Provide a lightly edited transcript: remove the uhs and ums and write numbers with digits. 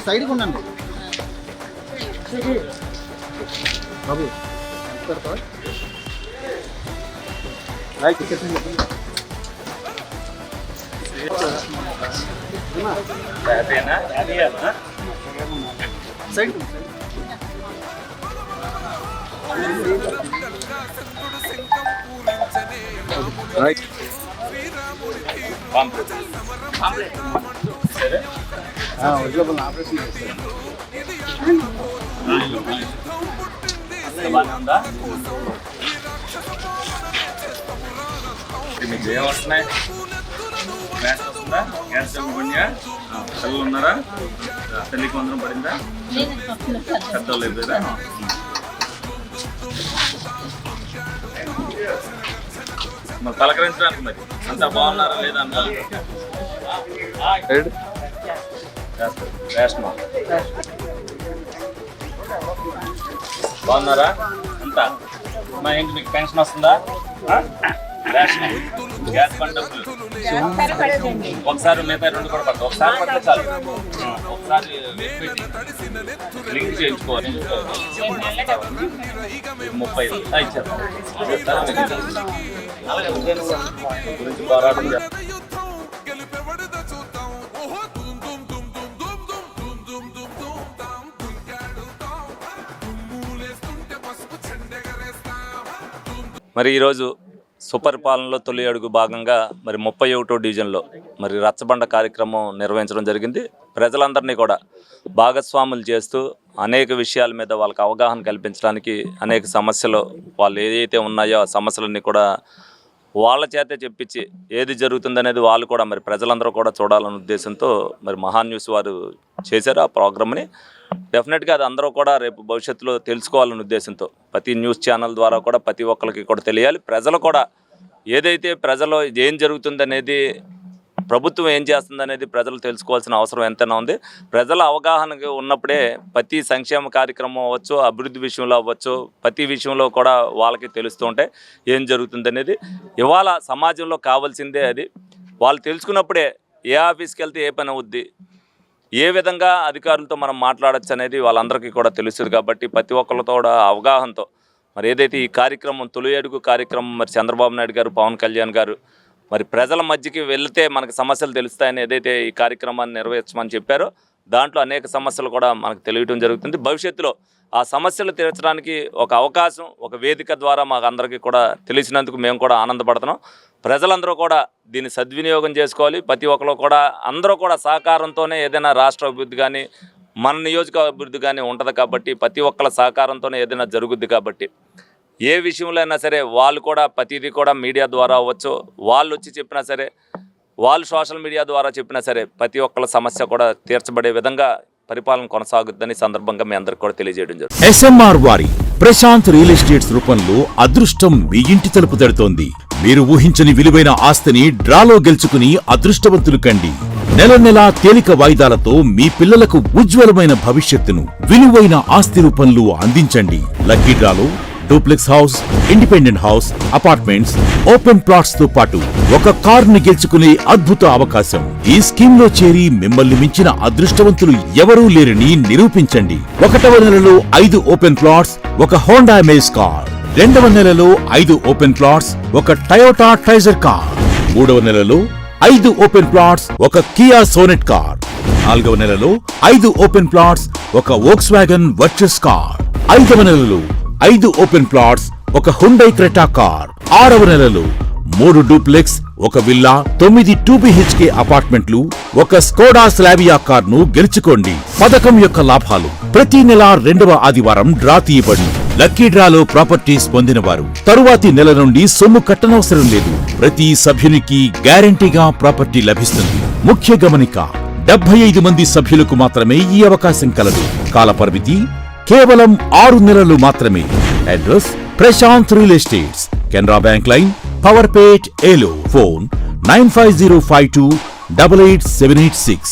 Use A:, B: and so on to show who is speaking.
A: సైడ్కి ఉండండి బాబు. Side operation
B: మీకు ఏం వస్తున్నాయి? గ్యాస్ వస్తుందా? గ్యాస్ కొనియా? పిల్లలు ఉన్నారా? తల్లికి వందరం పడిందా? పెద్దలు లేదా? మరి పలకరించడానికి మరి అంతా బాగున్నారా లేదా అంతా? బాగున్నారా అంతా? మా ఏంటి మీకు పెన్షన్ వస్తుందా? గ్యాస్ బండ్ ఒకసారి మిగతా 2 కూడా పడతాయి. ఒకసారి పడితే చాలు. ఒకసారి లింక్ చేయించుకోవాలి. 30 ఇచ్చారు. గురించి పోరాటం చేస్తారు. మరి ఈరోజు సుపరిపాలనలో తొలి అడుగు భాగంగా మరి 31వ డివిజన్లో మరి రచ్చబండ కార్యక్రమం నిర్వహించడం జరిగింది. ప్రజలందరినీ కూడా భాగస్వాములు చేస్తూ అనేక విషయాల మీద వాళ్ళకి అవగాహన కల్పించడానికి అనేక సమస్యలు వాళ్ళు ఏదైతే ఉన్నాయో ఆ సమస్యలన్నీ కూడా వాళ్ళ చేతే చెప్పించి ఏది జరుగుతుందనేది వాళ్ళు కూడా మరి ప్రజలందరూ కూడా చూడాలనే ఉద్దేశంతో మరి మహాన్ న్యూస్ వారు చేశారు ఆ ప్రోగ్రామ్ని. డెఫినెట్గా అది అందరూ కూడా రేపు భవిష్యత్తులో తెలుసుకోవాలనే ఉద్దేశంతో ప్రతి న్యూస్ ఛానల్ ద్వారా కూడా ప్రతి ఒక్కరికి కూడా తెలియాలి. ప్రజలు కూడా ఏదైతే ప్రజలు ఏం జరుగుతుందనేది ప్రభుత్వం ఏం చేస్తుందనేది ప్రజలు తెలుసుకోవాల్సిన అవసరం ఎంతైనా ఉంది. ప్రజల అవగాహనగా ఉన్నప్పుడే ప్రతి సంక్షేమ కార్యక్రమం అవ్వచ్చు, అభివృద్ధి విషయంలో అవ్వచ్చు, ప్రతి విషయంలో కూడా వాళ్ళకి తెలుస్తూ ఉంటాయి ఏం జరుగుతుందనేది. ఇవాళ సమాజంలో కావాల్సిందే అది. వాళ్ళు తెలుసుకున్నప్పుడే ఏ ఆఫీస్కి వెళ్తే ఏ పని అవుద్ది, ఏ విధంగా అధికారులతో మనం మాట్లాడచ్చు అనేది వాళ్ళందరికీ కూడా తెలుస్తుంది. కాబట్టి ప్రతి ఒక్కరితో కూడా అవగాహనతో మరి ఏదైతే ఈ కార్యక్రమం తొలి అడుగు కార్యక్రమం మరి చంద్రబాబు నాయుడు గారు, పవన్ కళ్యాణ్ గారు మరి ప్రజల మధ్యకి వెళ్తే మనకు సమస్యలు తెలుస్తాయని ఏదైతే ఈ కార్యక్రమాన్ని నిర్వహించమని చెప్పారో దాంట్లో అనేక సమస్యలు కూడా మనకు తెలియడం జరుగుతుంది. భవిష్యత్తులో ఆ సమస్యలు తీర్చడానికి ఒక అవకాశం, ఒక వేదిక ద్వారా మాకు అందరికీ కూడా తెలిసినందుకు మేము కూడా ఆనందపడుతున్నాం. ప్రజలందరూ కూడా దీన్ని సద్వినియోగం చేసుకోవాలి. ప్రతి ఒక్కరు కూడా అందరూ కూడా సహకారంతోనే ఏదైనా రాష్ట్ర అభివృద్ధి కానీ మన నియోజక అభివృద్ధి కానీ ఉంటుంది. కాబట్టి ప్రతి ఒక్కళ్ళ సహకారంతోనే ఏదైనా జరుగుద్ది. కాబట్టి ఏ విషయంలో అయినా సరే వాళ్ళు కూడా ప్రతిదీ కూడా మీడియా ద్వారా అవ్వచ్చు, వాళ్ళు వచ్చి చెప్పినా సరే, వాళ్ళు సోషల్ మీడియా ద్వారా చెప్పినా సరే ప్రతి ఒక్కళ్ళ సమస్య కూడా తీర్చబడే విధంగా పరిపాలన కొనసాగుద్దని సందర్భంగా మీ అందరికి కూడా తెలియజేయడం జరుగుతుంది.
C: ఎస్ఎంఆర్ వారి ప్రశాంత్ రియల్ ఎస్టేట్స్ రూపంలో అదృష్టం మీ ఇంటి తలుపు తడుతోంది. మీరు ఊహించని విలువైన ఆస్తిని డ్రాలో గెలుచుకుని అదృష్టవంతులు కండి. నెల నెలా తేలిక వాయిదాలతో మీ పిల్లలకు ఉజ్వలమైన భవిష్యత్తును విలువైన ఆస్తి రూపంలో అందించండి. లక్కీ డ్రాలో duplex house, independent house, apartments, open plots తో పాటు ఒక కార్ ని గెలుచుకునే అద్భుత అవకాశం. ఈ స్కీమ్ లో చేరి మిమ్మల్ని మించిన అదృష్టవంతులు ఎవరూ లేరని నిరూపించండి. 1వ నెలలో 5 ఓపెన్ ప్లాట్స్, ఒక హోండా అమేజ్ కార్. 2వ నెలలో 5 ఓపెన్ ప్లాట్స్, ఒక టయోటా ట్రైజర్ కార్. 3వ నెలలో 5 ఓపెన్ ప్లాట్స్, ఒక కియా సోనెట్ కార్. 4వ నెలలో 5 ఓపెన్ ప్లాట్స్, ఒక వోక్స్వాగన్ వర్చస్ కార్. 5వ నెలలో 5 ఓపెన్ ప్లాట్స్, ఒక హుండై క్రెటా కార్. 6వ నెలలో 3 డూప్లెక్స్, ఒక విల్లా, 9 2BHK అపార్ట్మెంట్లు, ఒక స్కోడా స్లావియా కార్ ను గెలుచుకోండి. పథకం యొక్క లాభాలు ప్రతి నెల 2వ ఆదివారం డ్రా తీయబడి లక్కీ డ్రాలో ప్రాపర్టీస్ పొందినవారు తరువాతి నెల నుండి సొమ్ము కట్టనవసరం లేదు. ప్రతి సభ్యునికి గ్యారంటీగా ప్రాపర్టీ లభిస్తుంది. ముఖ్య గమనిక, 75 మంది సభ్యులకు మాత్రమే ఈ అవకాశం కలదు. కాల పరిమితి కేవలం 6 నెలలు మాత్రమే. Address Prashant real estates, Canara bank line, Powerpet, Eluru. Phone 9505288786.